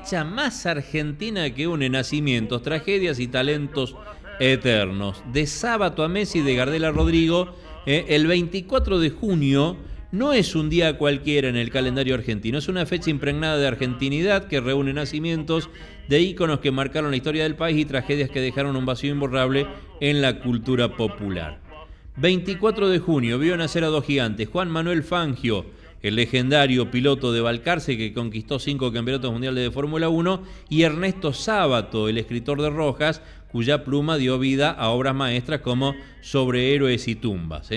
fecha más argentina que une nacimientos, tragedias y talentos eternos. De Sábato a Messi, de Gardel a Rodrigo, el 24 de junio no es un día cualquiera en el calendario argentino, es una fecha impregnada de argentinidad que reúne nacimientos de íconos que marcaron la historia del país y tragedias que dejaron un vacío imborrable en la cultura popular. 24 de junio vio nacer a dos gigantes, Juan Manuel Fangio, el legendario piloto de Balcarce que conquistó 5 campeonatos mundiales de Fórmula 1, y Ernesto Sábato, el escritor de Rojas, cuya pluma dio vida a obras maestras como Sobre héroes y tumbas.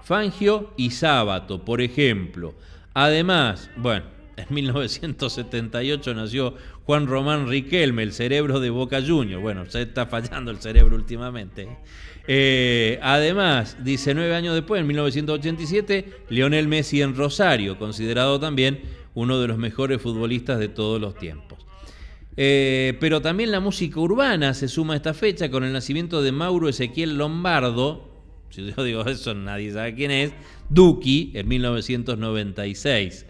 Fangio y Sábato, por ejemplo. Además, bueno, en 1978 nació Juan Román Riquelme, el cerebro de Boca Juniors. Bueno, se está fallando el cerebro últimamente. Además, 19 años después, en 1987, Lionel Messi en Rosario, considerado también uno de los mejores futbolistas de todos los tiempos. Pero también la música urbana se suma a esta fecha con el nacimiento de Mauro Ezequiel Lombardo. Si yo digo eso, nadie sabe quién es. Duki, en 1996.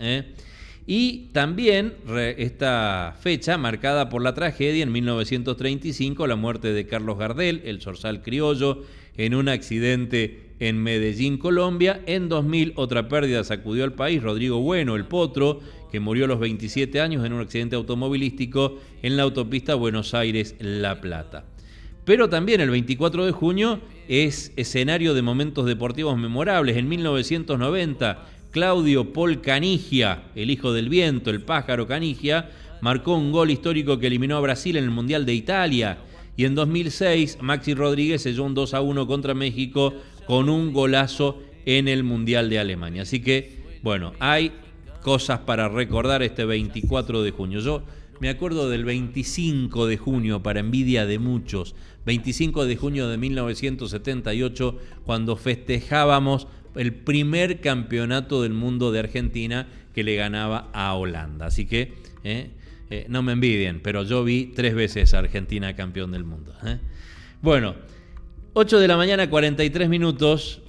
Y también esta fecha marcada por la tragedia en 1935, la muerte de Carlos Gardel, el zorzal criollo, en un accidente en Medellín, Colombia. En 2000 otra pérdida sacudió al país, Rodrigo Bueno, el Potro, que murió a los 27 años en un accidente automovilístico en la autopista Buenos Aires-La Plata. Pero también el 24 de junio es escenario de momentos deportivos memorables. En 1990, Claudio Paul Canigia, el hijo del viento, el pájaro Canigia, marcó un gol histórico que eliminó a Brasil en el Mundial de Italia. Y en 2006, Maxi Rodríguez selló un 2-1 contra México con un golazo en el Mundial de Alemania. Así que, bueno, hay cosas para recordar este 24 de junio. Yo me acuerdo del 25 de junio, para envidia de muchos, 25 de junio de 1978, cuando festejábamos el primer campeonato del mundo de Argentina que le ganaba a Holanda. Así que no me envidien, pero yo vi 3 veces a Argentina campeón del mundo. Bueno, 8 de la mañana, 43 minutos.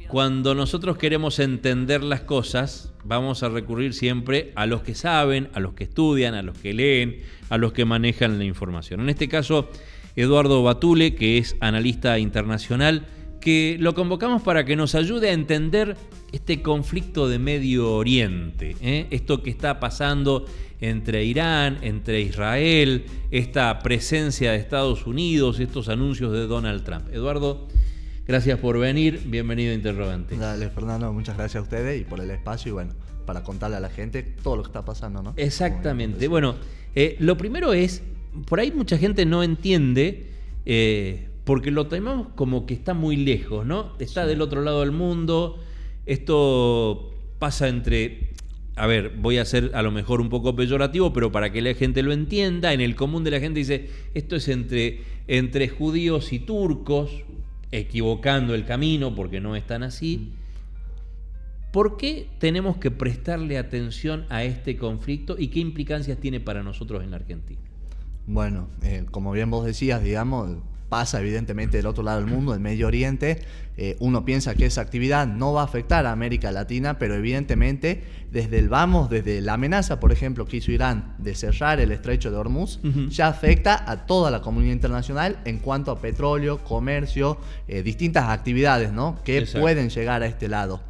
Cuando nosotros queremos entender las cosas, vamos a recurrir siempre a los que saben, a los que estudian, a los que leen, a los que manejan la información. En este caso, Eduardo Batule, que es analista internacional, que lo convocamos para que nos ayude a entender este conflicto de Medio Oriente, esto que está pasando entre Irán, entre Israel, esta presencia de Estados Unidos, estos anuncios de Donald Trump. Eduardo, gracias por venir, bienvenido a Interrogante. Dale, Fernando, muchas gracias a ustedes y por el espacio y bueno, para contarle a la gente todo lo que está pasando, ¿no? Exactamente. Bueno, lo primero es, por ahí mucha gente no entiende, porque lo tenemos como que está muy lejos, ¿no? Está del otro lado del mundo, esto pasa entre... A ver, voy a ser a lo mejor un poco peyorativo, pero para que la gente lo entienda, en el común de la gente dice, esto es entre judíos y turcos, equivocando el camino porque no es tan así. ¿Por qué tenemos que prestarle atención a este conflicto y qué implicancias tiene para nosotros en la Argentina? Bueno, como bien vos decías, digamos, pasa evidentemente del otro lado del mundo, el Medio Oriente. Uno piensa que esa actividad no va a afectar a América Latina, pero evidentemente desde la amenaza, por ejemplo, que hizo Irán de cerrar el estrecho de Hormuz, ya afecta a toda la comunidad internacional en cuanto a petróleo, comercio, distintas actividades, ¿no?, que pueden llegar a este lado.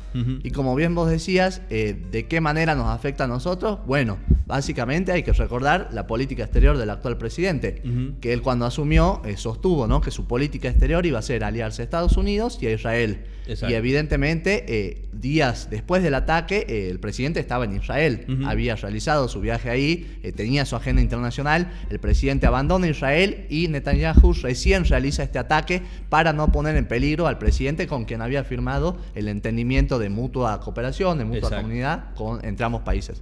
Y como bien vos decías, ¿de qué manera nos afecta a nosotros? Bueno, básicamente hay que recordar la política exterior del actual presidente, que él cuando asumió sostuvo, ¿no?, que su política exterior iba a ser aliarse a Estados Unidos y a Israel. Exacto. Y evidentemente, días después del ataque, el presidente estaba en Israel, había realizado su viaje ahí, tenía su agenda internacional, el presidente abandona Israel y Netanyahu recién realiza este ataque para no poner en peligro al presidente con quien había firmado el entendimiento de mutua cooperación, de mutua comunidad entre ambos países.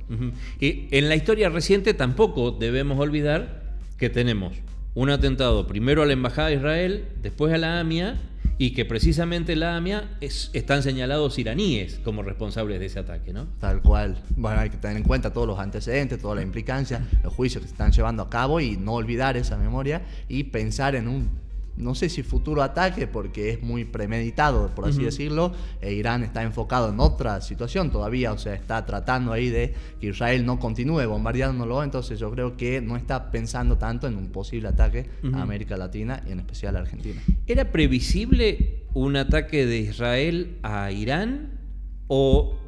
Y en la historia reciente tampoco debemos olvidar que tenemos un atentado primero a la Embajada de Israel, después a la AMIA, y que precisamente la AMIA están señalados iraníes como responsables de ese ataque, ¿no? Tal cual. Bueno, hay que tener en cuenta todos los antecedentes, todas las implicancias, los juicios que se están llevando a cabo y no olvidar esa memoria y pensar en un no sé si futuro ataque, porque es muy premeditado, por así decirlo. Irán está enfocado en otra situación todavía, o sea, está tratando ahí de que Israel no continúe bombardeándolo, entonces yo creo que no está pensando tanto en un posible ataque a América Latina y en especial a Argentina. ¿Era previsible un ataque de Israel a Irán o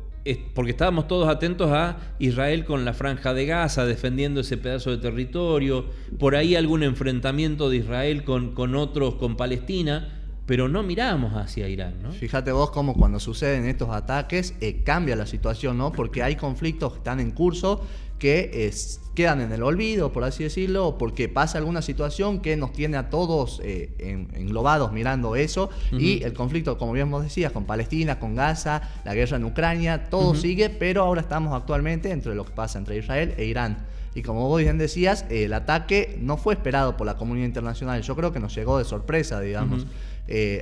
porque estábamos todos atentos a Israel con la Franja de Gaza, defendiendo ese pedazo de territorio, por ahí algún enfrentamiento de Israel con otros, con Palestina, pero no mirábamos hacia Irán, ¿no? Fíjate vos cómo cuando suceden estos ataques cambia la situación, ¿no? Porque hay conflictos que están en curso que quedan en el olvido, por así decirlo, o porque pasa alguna situación que nos tiene a todos englobados mirando eso, y el conflicto, como bien vos decías, con Palestina, con Gaza, la guerra en Ucrania, todo sigue, pero ahora estamos actualmente entre lo que pasa entre Israel e Irán. Y como vos bien decías, el ataque no fue esperado por la comunidad internacional, yo creo que nos llegó de sorpresa, digamos.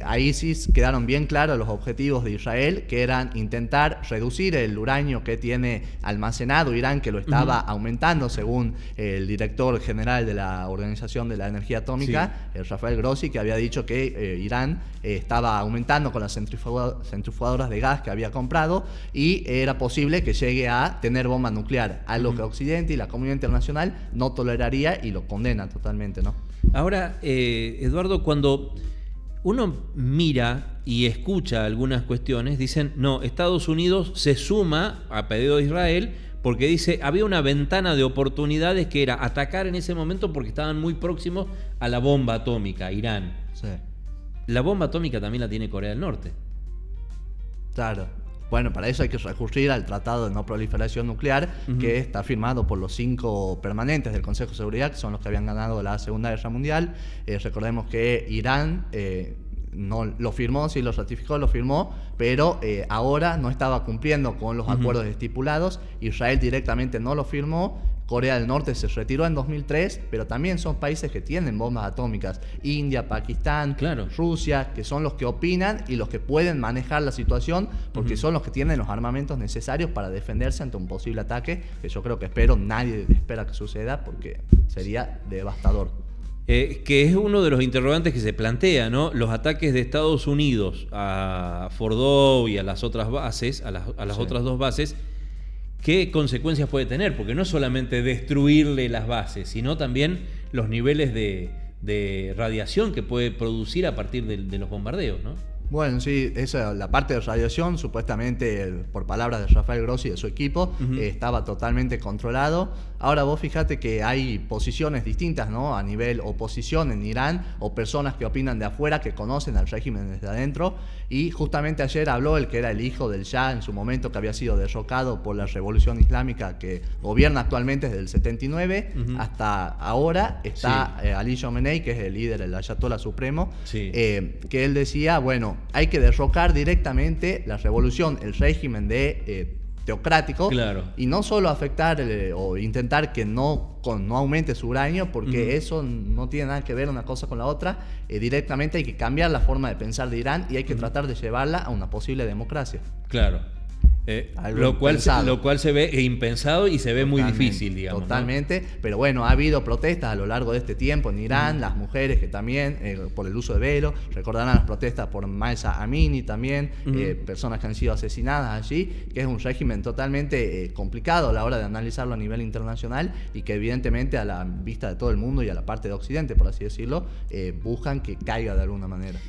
Ahí sí quedaron bien claros los objetivos de Israel, que eran intentar reducir el uranio que tiene almacenado Irán, que lo estaba aumentando según el director general de la Organización de la Energía Atómica, Rafael Grossi, que había dicho que Irán estaba aumentando con las centrifugadoras de gas que había comprado y era posible que llegue a tener bomba nuclear, algo que Occidente y la comunidad internacional no toleraría y lo condena totalmente, ¿no? Ahora, Eduardo, cuando uno mira y escucha algunas cuestiones, dicen, no, Estados Unidos se suma a pedido de Israel porque dice, había una ventana de oportunidades que era atacar en ese momento porque estaban muy próximos a la bomba atómica, Irán. Sí. La bomba atómica también la tiene Corea del Norte. Claro. Bueno, para eso hay que recurrir al Tratado de No Proliferación Nuclear, que está firmado por los 5 permanentes del Consejo de Seguridad, que son los que habían ganado la Segunda Guerra Mundial. Recordemos que Irán no lo firmó, sí lo ratificó, lo firmó, pero ahora no estaba cumpliendo con los acuerdos estipulados. Israel directamente no lo firmó. Corea del Norte se retiró en 2003, pero también son países que tienen bombas atómicas. India, Pakistán, Rusia, que son los que opinan y los que pueden manejar la situación, porque son los que tienen los armamentos necesarios para defenderse ante un posible ataque, que yo creo que nadie espera que suceda, porque sería devastador. Que es uno de los interrogantes que se plantea, ¿no? Los ataques de Estados Unidos a Fordow y a las otras bases, a las otras 2 bases, ¿qué consecuencias puede tener? Porque no es solamente destruirle las bases, sino también los niveles de radiación que puede producir a partir de los bombardeos, ¿no? Bueno, sí, la parte de radiación, supuestamente, por palabras de Rafael Grossi y de su equipo, estaba totalmente controlado. Ahora vos fíjate que hay posiciones distintas, ¿no? A nivel oposición en Irán, o personas que opinan de afuera, que conocen al régimen desde adentro. Y justamente ayer habló el que era el hijo del Shah en su momento, que había sido derrocado por la revolución islámica que gobierna actualmente desde el 79 hasta ahora. Está Ali Khamenei, que es el líder, el ayatollah supremo, que él decía, bueno, hay que derrocar directamente la revolución, el régimen de teocrático, y no solo afectar o intentar que no aumente su uranio, porque eso no tiene nada que ver una cosa con la otra. Directamente hay que cambiar la forma de pensar de Irán y hay que tratar de llevarla a una posible democracia. Claro. Lo cual se ve impensado y se ve muy difícil, digamos. Totalmente, ¿no? Pero bueno, ha habido protestas a lo largo de este tiempo en Irán, las mujeres que también, por el uso de velo, recordarán las protestas por Mahsa Amini también, personas que han sido asesinadas allí, que es un régimen totalmente complicado a la hora de analizarlo a nivel internacional y que evidentemente a la vista de todo el mundo y a la parte de Occidente, por así decirlo, buscan que caiga de alguna manera.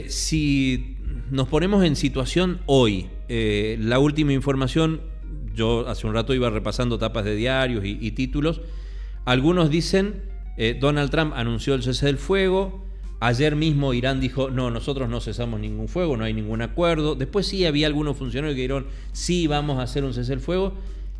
Si nos ponemos en situación hoy, la última información, yo hace un rato iba repasando tapas de diarios y títulos, algunos dicen, Donald Trump anunció el cese del fuego, ayer mismo Irán dijo, no, nosotros no cesamos ningún fuego, no hay ningún acuerdo, después sí había algunos funcionarios que dijeron, sí, vamos a hacer un cese del fuego,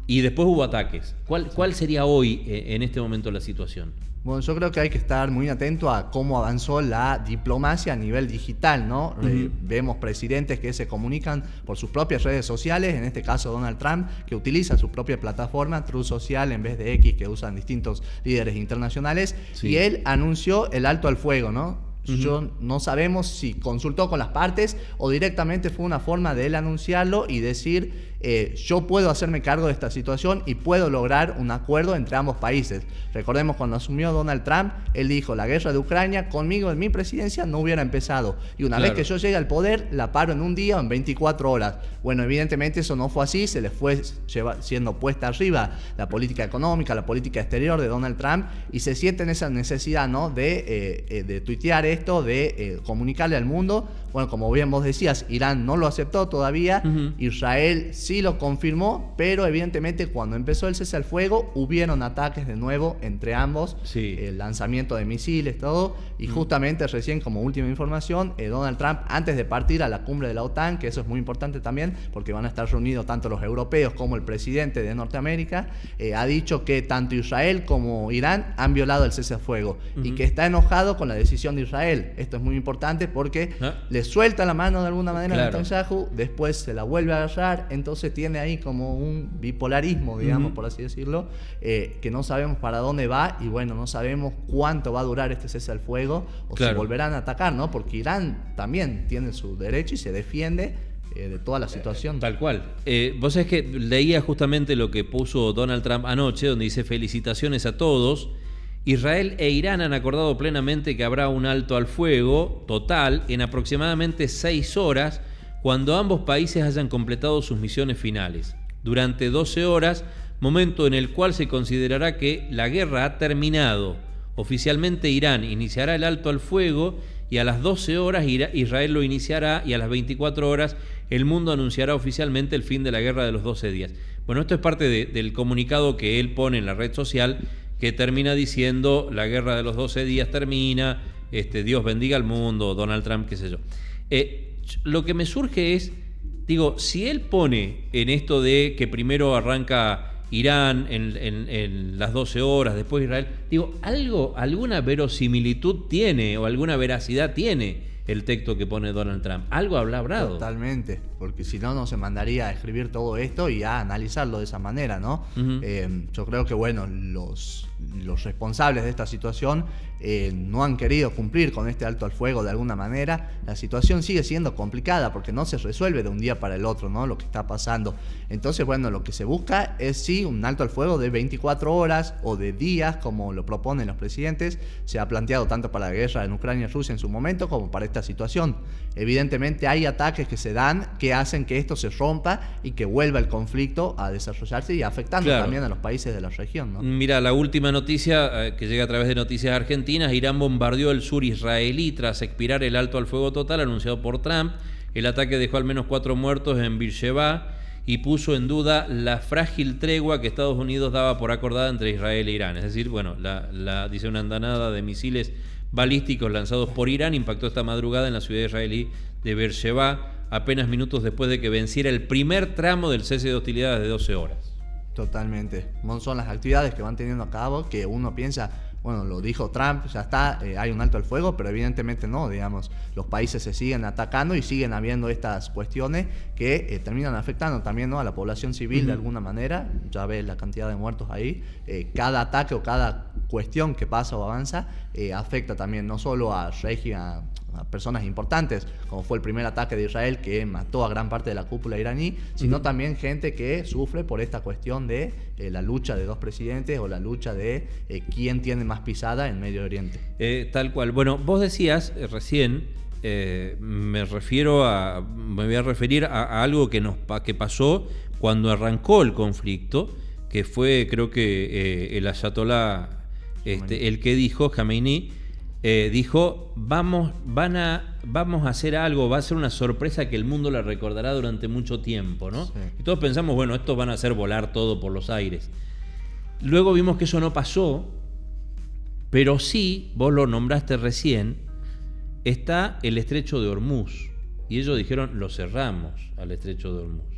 y después hubo ataques. ¿Cuál sería hoy, en este momento, la situación? Bueno, yo creo que hay que estar muy atento a cómo avanzó la diplomacia a nivel digital, ¿no? Vemos presidentes que se comunican por sus propias redes sociales, en este caso Donald Trump, que utiliza su propia plataforma, Truth Social, en vez de X, que usan distintos líderes internacionales, y él anunció el alto al fuego, ¿no? Yo no sabemos si consultó con las partes o directamente fue una forma de él anunciarlo y decir yo puedo hacerme cargo de esta situación y puedo lograr un acuerdo entre ambos países. Recordemos cuando asumió Donald Trump, él dijo la guerra de Ucrania conmigo en mi presidencia no hubiera empezado y una vez que yo llegue al poder la paro en un día o en 24 horas. Bueno, evidentemente eso no fue así, se le fue siendo puesta arriba la política económica, la política exterior de Donald Trump y se siente en esa necesidad, ¿no? de tuitear esto, de comunicarle al mundo. Bueno, como bien vos decías, Irán no lo aceptó todavía, Israel sí lo confirmó, pero evidentemente cuando empezó el cese al fuego hubieron ataques de nuevo entre ambos, el lanzamiento de misiles, todo, y justamente recién como última información, Donald Trump antes de partir a la cumbre de la OTAN, que eso es muy importante también porque van a estar reunidos tanto los europeos como el presidente de Norteamérica, ha dicho que tanto Israel como Irán han violado el cese al fuego y que está enojado con la decisión de Israel. Esto es muy importante porque le suelta la mano de alguna manera a Netanyahu, después se la vuelve a agarrar, entonces tiene ahí como un bipolarismo, digamos, por así decirlo, que no sabemos para dónde va y bueno, no sabemos cuánto va a durar este cese al fuego o si volverán a atacar, ¿no? Porque Irán también tiene su derecho y se defiende de toda la situación. Tal cual. Vos sabés que leía justamente lo que puso Donald Trump anoche, donde dice felicitaciones a todos. Israel e Irán han acordado plenamente que habrá un alto al fuego total en aproximadamente 6 horas cuando ambos países hayan completado sus misiones finales. Durante 12 horas, momento en el cual se considerará que la guerra ha terminado. Oficialmente Irán iniciará el alto al fuego y a las 12 horas Israel lo iniciará y a las 24 horas el mundo anunciará oficialmente el fin de la guerra de los 12 días. Bueno, esto es parte del comunicado que él pone en la red social que termina diciendo la guerra de los 12 días termina, Dios bendiga al mundo, Donald Trump, qué sé yo. Lo que me surge es, digo, si él pone en esto de que primero arranca Irán en las 12 horas, después Israel, digo, alguna verosimilitud tiene o alguna veracidad tiene el texto que pone Donald Trump. Algo habrá hablado. Totalmente, porque si no, no se mandaría a escribir todo esto y a analizarlo de esa manera, ¿no? Yo creo que, bueno, los responsables de esta situación no han querido cumplir con este alto al fuego de alguna manera. La situación sigue siendo complicada porque no se resuelve de un día para el otro, ¿no? Lo que está pasando. Entonces, bueno, lo que se busca es sí un alto al fuego de 24 horas o de días, como lo proponen los presidentes. Se ha planteado tanto para la guerra en Ucrania y Rusia en su momento como para esta situación. Evidentemente hay ataques que se dan que hacen que esto se rompa y que vuelva el conflicto a desarrollarse y afectando también a los países de la región, ¿no? Mira, la última noticia que llega a través de Noticias Argentinas: Irán bombardeó el sur israelí tras expirar el alto al fuego total anunciado por Trump. El ataque dejó al menos 4 muertos en Beersheba y puso en duda la frágil tregua que Estados Unidos daba por acordada entre Israel e Irán. Es decir, bueno, dice una andanada de misiles balísticos lanzados por Irán impactó esta madrugada en la ciudad israelí de Beersheba, apenas minutos después de que venciera el primer tramo del cese de hostilidades de 12 horas. Totalmente. Son las actividades que van teniendo a cabo que uno piensa, bueno, lo dijo Trump, ya está, hay un alto al fuego, pero evidentemente no, digamos, los países se siguen atacando y siguen habiendo estas cuestiones que terminan afectando también, ¿no?, a la población civil de alguna manera. Ya ves la cantidad de muertos ahí. Cada ataque o cada cuestión que pasa o avanza afecta también no solo a personas importantes, como fue el primer ataque de Israel que mató a gran parte de la cúpula iraní, sino también gente que sufre por esta cuestión de la lucha de dos presidentes o la lucha de quién tiene más pisada en Medio Oriente. Tal cual. Bueno, vos decías recién, me voy a referir a algo que pasó cuando arrancó el conflicto, que fue, creo que el ayatolá, el que dijo, Khamenei, dijo, vamos a hacer algo, va a ser una sorpresa que el mundo la recordará durante mucho tiempo, ¿no? Sí. Y todos pensamos, bueno, estos van a hacer volar todo por los aires. Luego vimos que eso no pasó, pero sí, vos lo nombraste recién, está el estrecho de Hormuz. Y ellos dijeron, lo cerramos al estrecho de Hormuz.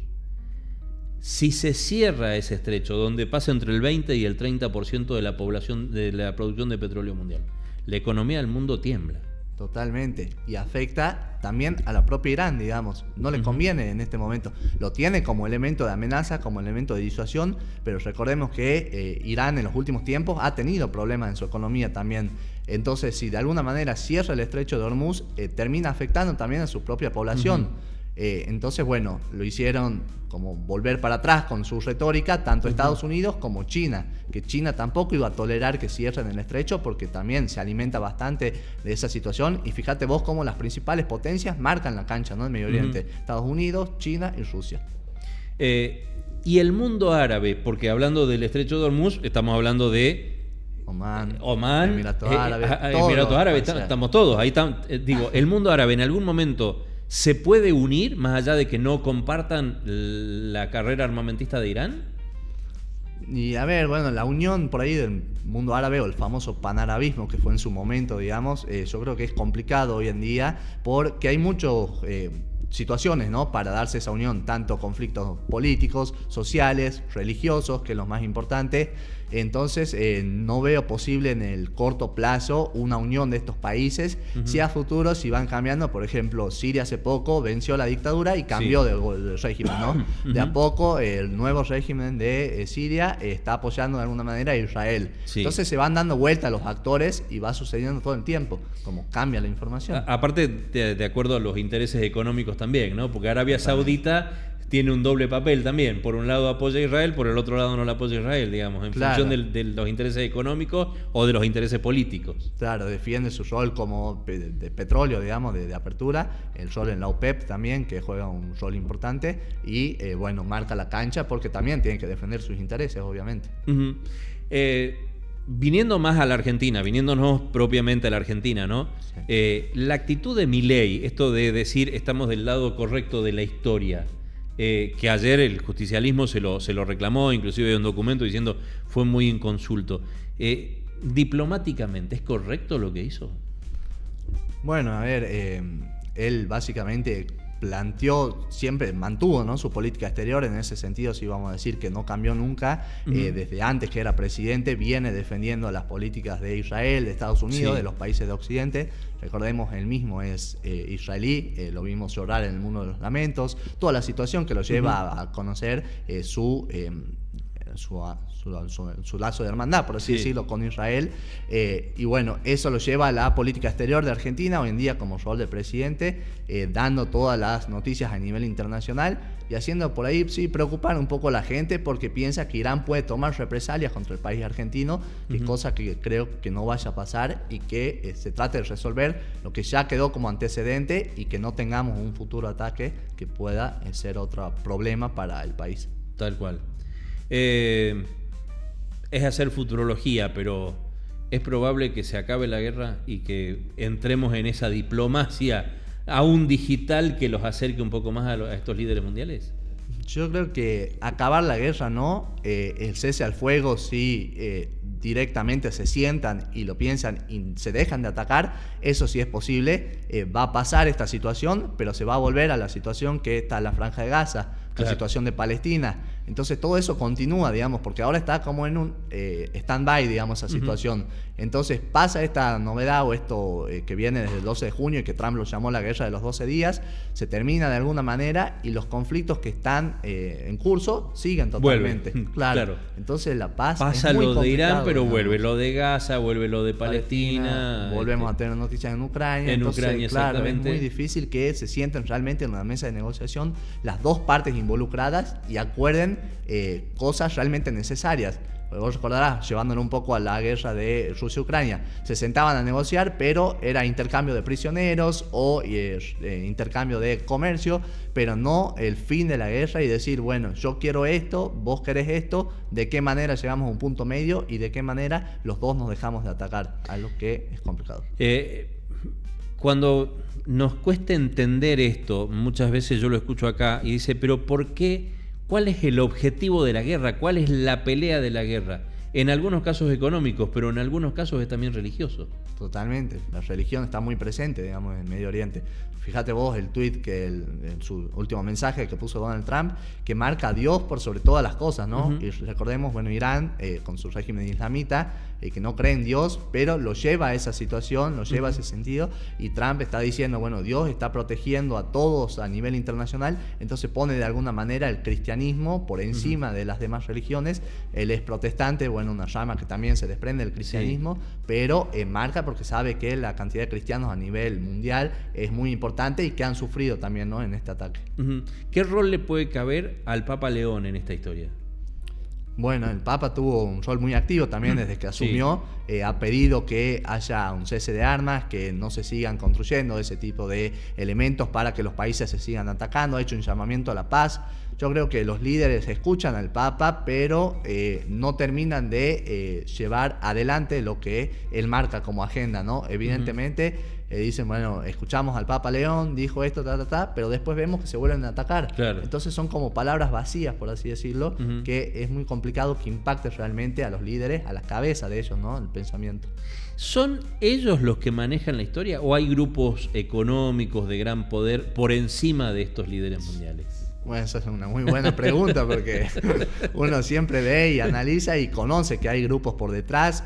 Si se cierra ese estrecho, donde pasa entre el 20 y el 30% de la población, de la producción de petróleo mundial, la economía del mundo tiembla. Totalmente. Y afecta también a la propia Irán, digamos. No le conviene en este momento. Lo tiene como elemento de amenaza, como elemento de disuasión, pero recordemos que Irán en los últimos tiempos ha tenido problemas en su economía también. Entonces, si de alguna manera cierra el estrecho de Hormuz, termina afectando también a su propia población. Entonces, bueno, lo hicieron como volver para atrás con su retórica, tanto Estados Unidos como China, que China tampoco iba a tolerar que cierren el estrecho porque también se alimenta bastante de esa situación. Y fíjate vos cómo las principales potencias marcan la cancha, ¿no? En Medio Oriente, Estados Unidos, China y Rusia. Y el mundo árabe, porque hablando del estrecho de Hormuz, estamos hablando de Omán, Emiratos Árabes, Emiratos Árabes, estamos todos ahí. Digo, el mundo árabe en algún momento ¿se puede unir más allá de que no compartan la carrera armamentista de Irán? Y a ver, bueno, la unión por ahí del mundo árabe o el famoso panarabismo que fue en su momento, digamos, yo creo que es complicado hoy en día porque hay muchas situaciones, ¿no? Para darse esa unión, tanto conflictos políticos, sociales, religiosos, que es lo más importante. Entonces no veo posible en el corto plazo una unión de estos países. Si a futuro, si van cambiando, por ejemplo, Siria hace poco venció la dictadura y cambió de régimen, ¿no? De a poco el nuevo régimen de Siria está apoyando de alguna manera a Israel. Entonces se van dando vueltas los actores y va sucediendo todo el tiempo, como cambia la información. Aparte, de acuerdo a los intereses económicos también, ¿no? Porque Arabia Saudita tiene un doble papel también. Por un lado apoya a Israel, por el otro lado no la apoya a Israel, digamos, en función de los intereses económicos o de los intereses políticos. Claro, defiende su rol como de petróleo, digamos, de apertura, el rol en la OPEP también, que juega un rol importante, y bueno, marca la cancha porque también tiene que defender sus intereses, obviamente. Viniendo más a la Argentina, viniéndonos propiamente a la Argentina, ¿no? Sí. La actitud de Milei, esto de decir estamos del lado correcto de la historia, que ayer el justicialismo se lo reclamó, inclusive hay un documento diciendo fue muy inconsulto. Diplomáticamente, ¿es correcto lo que hizo? Bueno, a ver, él básicamente planteó, siempre mantuvo, ¿no?, su política exterior. En ese sentido, sí vamos a decir que no cambió nunca. Desde antes que era presidente viene defendiendo las políticas de Israel, de Estados Unidos, de los países de Occidente. Recordemos, él mismo es israelí, lo vimos llorar en el Muro de los Lamentos, toda la situación que lo lleva a conocer su lazo de hermandad, por así decirlo, con Israel. Y bueno, eso lo lleva a la política exterior de Argentina hoy en día como rol de presidente, dando todas las noticias a nivel internacional y haciendo por ahí, preocupar un poco a la gente porque piensa que Irán puede tomar represalias contra el país argentino, cosa que creo que no vaya a pasar, y que se trate de resolver lo que ya quedó como antecedente y que no tengamos un futuro ataque que pueda ser otro problema para el país. Tal cual. Es hacer futurología, pero es probable que se acabe la guerra y que entremos en esa diplomacia aún digital que los acerque un poco más a estos líderes mundiales. Yo creo que acabar la guerra no, el cese al fuego sí, directamente se sientan y lo piensan y se dejan de atacar, eso sí es posible. Va a pasar esta situación, pero se va a volver a la situación que está en la Franja de Gaza, la situación de Palestina. Entonces todo eso continúa, digamos, porque ahora está como en un stand-by, digamos, esa situación. Entonces pasa esta novedad o esto que viene desde el 12 de junio y que Trump lo llamó la guerra de los 12 días, se termina de alguna manera y los conflictos que están en curso siguen totalmente. Claro. Entonces la paz pasa es muy lo de Irán, pero digamos, vuelve lo de Gaza, vuelve lo de Palestina. Volvemos a tener noticias en Ucrania. Entonces, Ucrania, claro, es muy difícil que se sienten realmente en una mesa de negociación las dos partes involucradas y acuerden cosas realmente necesarias. Vos recordarás, llevándolo un poco a la guerra de Rusia-Ucrania, se sentaban a negociar, pero era intercambio de prisioneros o intercambio de comercio, pero no el fin de la guerra y decir, bueno, yo quiero esto, vos querés esto, de qué manera llegamos a un punto medio y de qué manera los dos nos dejamos de atacar, algo que es complicado. Cuando nos cuesta entender esto, muchas veces yo lo escucho acá y dice, pero ¿por qué? ¿Cuál es el objetivo de la guerra? ¿Cuál es la pelea de la guerra? en algunos casos económicos, pero en algunos casos es también religioso. Totalmente, la religión está muy presente, digamos, en Medio Oriente. Fíjate vos el tuit en su último mensaje que puso Donald Trump, que marca a Dios por sobre todas las cosas, ¿no? Y recordemos, bueno, Irán, con su régimen islamita, que no cree en Dios, pero lo lleva a esa situación, lo lleva a ese sentido, y Trump está diciendo, bueno, Dios está protegiendo a todos a nivel internacional, entonces pone de alguna manera el cristianismo por encima de las demás religiones. Él es protestante, bueno, una rama que también se desprende del cristianismo, pero marca porque sabe que la cantidad de cristianos a nivel mundial es muy importante y que han sufrido también, ¿no?, en este ataque. ¿Qué rol le puede caber al Papa León en esta historia? Bueno, el Papa tuvo un rol muy activo también desde que asumió. Ha pedido que haya un cese de armas, que no se sigan construyendo ese tipo de elementos para que los países se sigan atacando. Ha hecho un llamamiento a la paz. Yo creo que los líderes escuchan al Papa, pero no terminan de llevar adelante lo que él marca como agenda, ¿no? Evidentemente dicen, bueno, escuchamos al Papa León, dijo esto, pero después vemos que se vuelven a atacar. Claro. Entonces son como palabras vacías, por así decirlo, que es muy complicado que impacte realmente a los líderes, a la cabeza de ellos, ¿no?, el pensamiento. ¿Son ellos los que manejan la historia o hay grupos económicos de gran poder por encima de estos líderes mundiales? Bueno, esa es una muy buena pregunta porque uno siempre ve y analiza y conoce que hay grupos por detrás.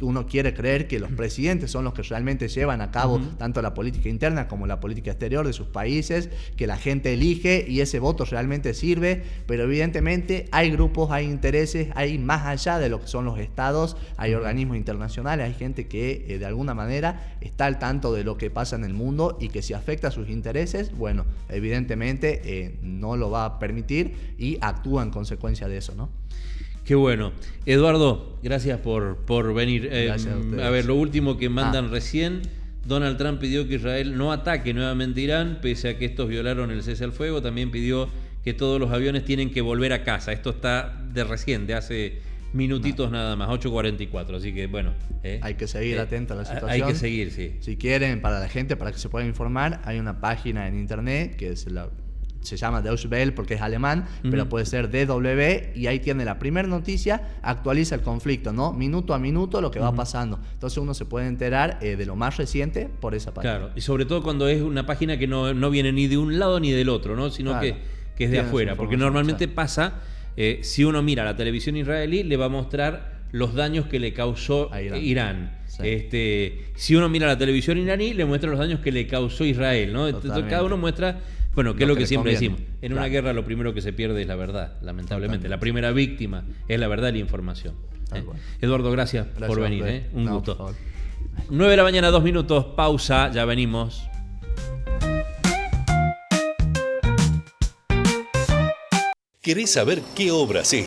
Uno quiere creer que los presidentes son los que realmente llevan a cabo tanto la política interna como la política exterior de sus países, que la gente elige y ese voto realmente sirve, pero evidentemente hay grupos, hay intereses, hay más allá de lo que son los estados, hay organismos internacionales, hay gente que de alguna manera está al tanto de lo que pasa en el mundo y que si afecta a sus intereses, bueno, evidentemente no lo va a permitir y actúa en consecuencia de eso, ¿no? Qué bueno. Eduardo, gracias por venir. Gracias a ustedes. A ver, lo último que mandan recién, Donald Trump pidió que Israel no ataque nuevamente Irán, pese a que estos violaron el cese al fuego. También pidió que todos los aviones tienen que volver a casa. Esto está de recién, de hace minutitos nada más, 8:44. Así que, bueno. Hay que seguir atento a la situación. Hay que seguir, sí. Si quieren, para la gente, para que se puedan informar, hay una página en internet que se llama Deutsche Welle porque es alemán, pero puede ser DW, y ahí tiene la primera noticia, actualiza el conflicto, ¿no? Minuto a minuto lo que va pasando. Entonces uno se puede enterar de lo más reciente por esa página. Claro, y sobre todo cuando es una página que no viene ni de un lado ni del otro, ¿no? Sino claro, que es de afuera, porque normalmente pasa, si uno mira la televisión israelí, le va a mostrar los daños que le causó a Irán. Sí. Si uno mira la televisión iraní, le muestra los daños que le causó Israel, ¿no? Entonces cada uno muestra, bueno, que es lo que siempre decimos. En una guerra lo primero que se pierde es la verdad, lamentablemente. La primera víctima es la verdad y la información. Eduardo, gracias por venir. Un gusto. 9 de la mañana, 2 minutos, pausa, ya venimos. ¿Querés saber qué obras es?